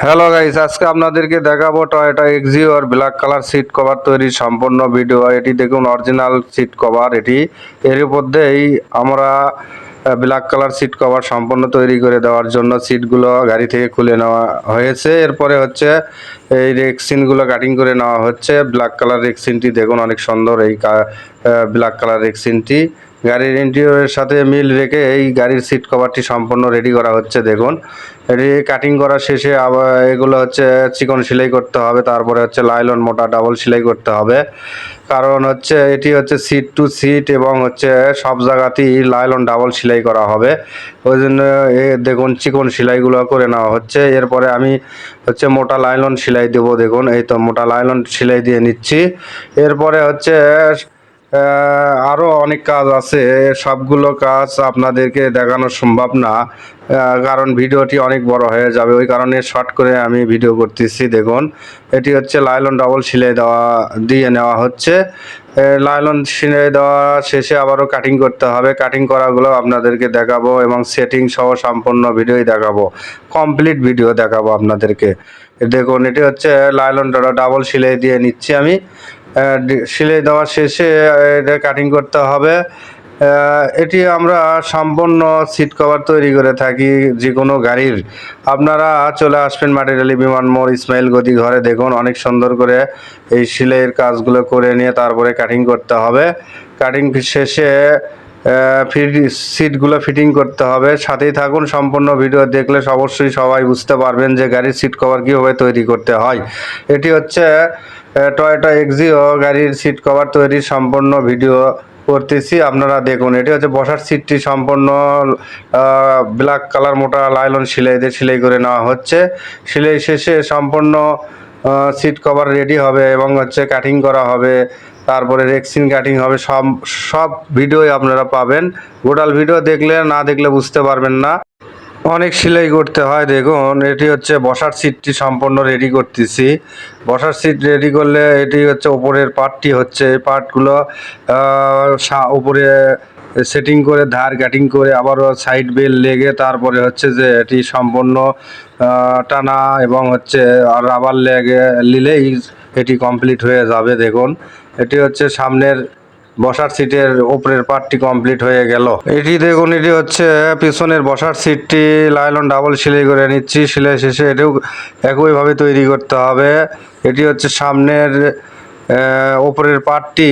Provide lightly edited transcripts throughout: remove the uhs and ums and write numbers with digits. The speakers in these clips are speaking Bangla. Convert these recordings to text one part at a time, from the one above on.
হ্যালো গাইস, আজকে আপনাদেরকে দেখাবো Toyota Axio black colour seat cover তৈরির সম্পূর্ণ ভিডিও। এটি দেখুন অরিজিনাল সিট কভার। এর মধ্যেই আমরা ব্ল্যাক কালার সিট কভার সম্পূর্ণ তৈরি করে দেওয়ার জন্য সিটগুলো গাড়ি থেকে খুলে নেওয়া হয়েছে। এরপরে হচ্ছে এই রেক্সিনগুলো কাটিং করে নেওয়া হচ্ছে। ব্ল্যাক কালার রেক্সিনটি দেখুন অনেক সুন্দর। এই ব্ল্যাক কালার রেক্সিনটি গাড়ির ইন্টেরিয়রের সাথে মিল রেখে এই গাড়ির সিট কভারটি সম্পূর্ণ রেডি করা হচ্ছে। দেখুন এটি কাটিং করা শেষে আবার এগুলো হচ্ছে চিকন সেলাই করতে হবে, তারপরে হচ্ছে লাইলন মোটা ডাবল সেলাই করতে হবে। কারণ হচ্ছে এটি হচ্ছে সিট টু সিট এবং হচ্ছে সব জায়গাতেই লাইলন ডাবল সেলাই করা হবে। ওই জন্য দেখুন চিকন সেলাইগুলো করে নেওয়া হচ্ছে। এরপরে আমি হচ্ছে মোটা লাইলন সেলাই দেবো। দেখুন এই তো মোটা লাইলন সেলাই দিয়ে নিচ্ছি। এরপরে হচ্ছে আরও অনেক কাজ আছে, সবগুলো কাজ আপনাদেরকে দেখানো সম্ভব না, কারণ ভিডিওটি অনেক বড় হয়ে যাবে। ওই কারণে শর্ট করে আমি ভিডিও করতেছি। দেখুন এটি হচ্ছে লাইলন ডাবল সেলাই দিয়ে নেওয়া হচ্ছে। লাইলন সেলাই দেওয়া শেষে আবারও কাটিং করতে হবে। কাটিং করাগুলো আপনাদেরকে দেখাবো এবং সেটিং সহ সম্পূর্ণ ভিডিওই দেখাবো, কমপ্লিট ভিডিও দেখাবো আপনাদেরকে। দেখুন এটি হচ্ছে লাইলন ডাবল সেলাই দিয়ে নিচ্ছি আমি। সেলাই দেওয়া শেষে এটা কাটিং করতে হবে। এটি আমরা সম্পূর্ণ সিট কভার তৈরি করে থাকি যে কোনো গাড়ির। আপনারা চলে আসবেন মাটিরালি বিমান মোড় ইসমাইল গদি ঘরে। দেখুন অনেক সুন্দর করে এই সেলাইয়ের কাজগুলো করে নিয়ে তারপরে কাটিং করতে হবে। কাটিং শেষে সিটগুলো ফিটিং করতে হবে। সাথেই থাকুন, সম্পূর্ণ ভিডিও দেখলে অবশ্যই সবাই বুঝতে পারবেন যে গাড়ির সিট কভার কীভাবে তৈরি করতে হয়। এটি হচ্ছে টয়োটা এক্সিও গাড়ির সিট কভার তৈরির সম্পূর্ণ ভিডিও করতেছি, আপনারা দেখুন। এটি হচ্ছে বসার সিটটি সম্পূর্ণ ব্ল্যাক কালার মোটা লাইলন সেলাই দিয়ে সেলাই করে নেওয়া হচ্ছে। সেলাই শেষে সম্পূর্ণ সিট কভার রেডি হবে এবং হচ্ছে কাটিং করা হবে, তারপরে রেক্সিন কাটিং হবে। সব ভিডিওই আপনারা পাবেন। গোটাল ভিডিও দেখলে না দেখলে বুঝতে পারবেন না, অনেক সেলাই করতে হয়। দেখুন এটি হচ্ছে বসার সিটটি সম্পূর্ণ রেডি করতেছি। বসার সিট রেডি করলে এটি হচ্ছে ওপরের পার্টটি হচ্ছে, এই পার্টগুলো উপরে সেটিং করে ধার কাটিং করে আবারও সাইড বেল লেগে তারপরে হচ্ছে যে এটি সম্পূর্ণ টানা এবং হচ্ছে রাবার লেগে নিলেই এটি কমপ্লিট হয়ে যাবে। দেখুন এটি হচ্ছে সামনের বসার সিটের উপরের পার্টটি কমপ্লিট হয়ে গেল। এটি দেখুন এটি হচ্ছে পিছনের বসার সিটটি লাইলন ডাবল সেলাই করে নিচ্ছি। সেলাই শেষে এটিও একইভাবে তৈরি করতে হবে। এটি হচ্ছে সামনের ওপরের পার্টটি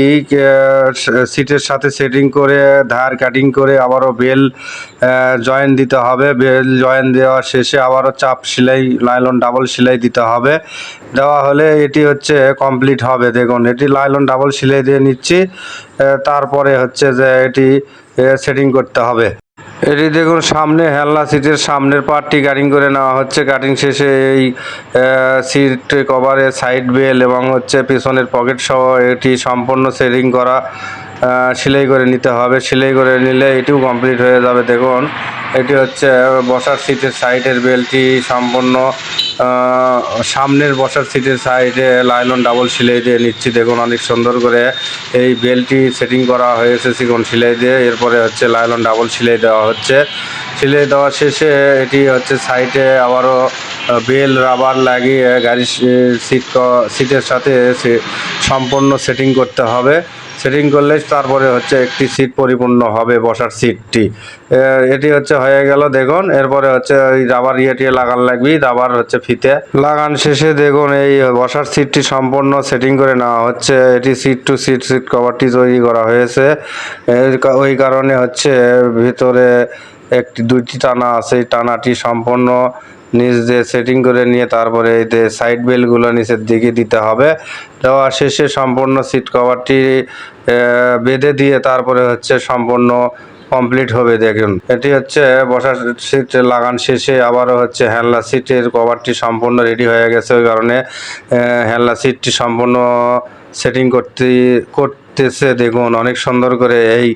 সিটের সাথে সেটিং করে ধার কাটিং করে আবারও বেল জয়েন দিতে হবে। বেল জয়েন দেওয়া শেষে আবারও চাপ সেলাই লাইলন ডাবল সেলাই দিতে হবে। দেওয়া হলে এটি হচ্ছে কমপ্লিট হবে। দেখুন এটি লাইলন ডাবল সেলাই দিয়ে নিচ্ছি। তারপরে হচ্ছে যে এটি সেটিং করতে হবে। এটি দেখুন সামনে হেলনা সিটের সামনের পার্টটি কাটিং করে নেওয়া হচ্ছে। কাটিং শেষে এই সিট কভারের সাইড বেল এবং হচ্ছে পিছনের পকেট সহ এটি সম্পূর্ণ সেটিং করা সেলাই করে নিতে হবে। সেলাই করে নিলে এটিও কমপ্লিট হয়ে যাবে। দেখুন এটি হচ্ছে বসার সিটের সাইডের বেলটি সম্পূর্ণ সামনের বসার সিটের সাইডে লাইলন ডাবল সেলাই দিয়ে নিচ্ছি। দেখুন অনেক সুন্দর করে এই বেলটি সেটিং করা হয়েছে চিকন সেলাই দিয়ে। এরপরে হচ্ছে লাইলন ডাবল সেলাই দেওয়া হচ্ছে। সেলাই দেওয়া শেষে এটি হচ্ছে সাইডে আবারও বেল রাবার লাগিয়ে গাড়ির সিটের সাথে সম্পূর্ণ সেটিং করতে হবে। সেটিং করলে তারপরে হচ্ছে একটি সিট পরিপূর্ণ হবে বসার সিটটি। এটি হচ্ছে হয়ে গেল। দেখুন এরপরে হচ্ছে ওই রাবার ইয়েটি লাগান লাগবে, রাবার হচ্ছে ফিতে লাগান শেষে দেখুন এই বসার সিটটি সম্পূর্ণ সেটিং করে নেওয়া হচ্ছে। এটি সিট টু সিট কভারটি তৈরি করা হয়েছে। ওই কারণে হচ্ছে ভিতরে দুইটি টানা আছে, এই টানাটি সম্পূর্ণ নিচ দিয়ে সেটিং করে নিয়ে তারপরে এই যে সাইড বেলগুলো নিচের দিকে দিতে হবে। দেওয়া শেষে সম্পূর্ণ সিট কভারটি বেঁধে দিয়ে তারপরে হচ্ছে সম্পূর্ণ কমপ্লিট হবে। দেখুন এটি হচ্ছে বসার সিট লাগান শেষে আবারও হচ্ছে হ্যান্ডলা সিটের কভারটি সম্পূর্ণ রেডি হয়ে গেছে। ওই কারণে হ্যান্ডলা সিটটি সম্পূর্ণ সেটিং করতেছে। দেখুন অনেক সুন্দর করে এই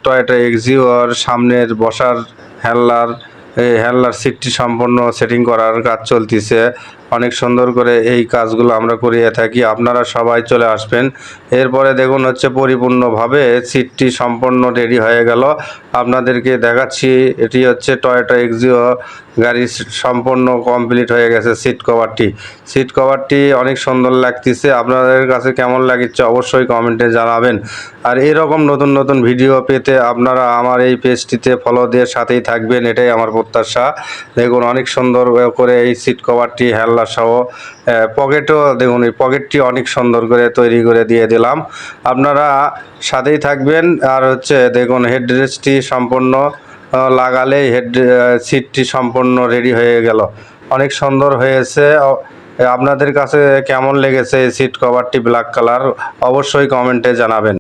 টয়োটা এক্সিওর সামনের বসার হ্যান্ডলার সিটটি সম্পূর্ণ সেটিং করার কাজ চলতেছে। অনেক সুন্দর করে এই কাজগুলো আমরা করিয়ে থাকি, আপনারা সবাই চলে আসবেন। এরপরে দেখুন হচ্ছে পরিপূর্ণভাবে সিটটি সম্পূর্ণ রেডি হয়ে গেল। আপনাদেরকে দেখাচ্ছি এটি হচ্ছে টয়োটা এক্সিও গাড়ির সম্পূর্ণ কমপ্লিট হয়ে গেছে সিট কভারটি অনেক সুন্দর লাগতেছে। আপনাদের কাছে কেমন লাগছে অবশ্যই কমেন্টে জানাবেন। আর এরকম নতুন নতুন ভিডিও পেতে আপনারা আমার এই পেজটিতে ফলো দিয়ে সাথেই থাকবেন, এটাই আমার প্রত্যাশা। দেখুন অনেক সুন্দর করে এই সিট কভারটি হেলনা সহ পকেটও দেখুন, এই পকেটটি অনেক সুন্দর করে তৈরি করে দিয়ে দিলাম। আপনারা সাথেই থাকবেন। আর হচ্ছে দেখুন হেডরেস্টটি সম্পূর্ণ লাগালেই সিটটি সম্পূর্ণ রেডি হয়ে গেল। অনেক সুন্দর হয়েছে। আপনাদের কাছে কেমন লেগেছে এই সিট কভারটি ব্ল্যাক কালার অবশ্যই কমেন্টে জানাবেন।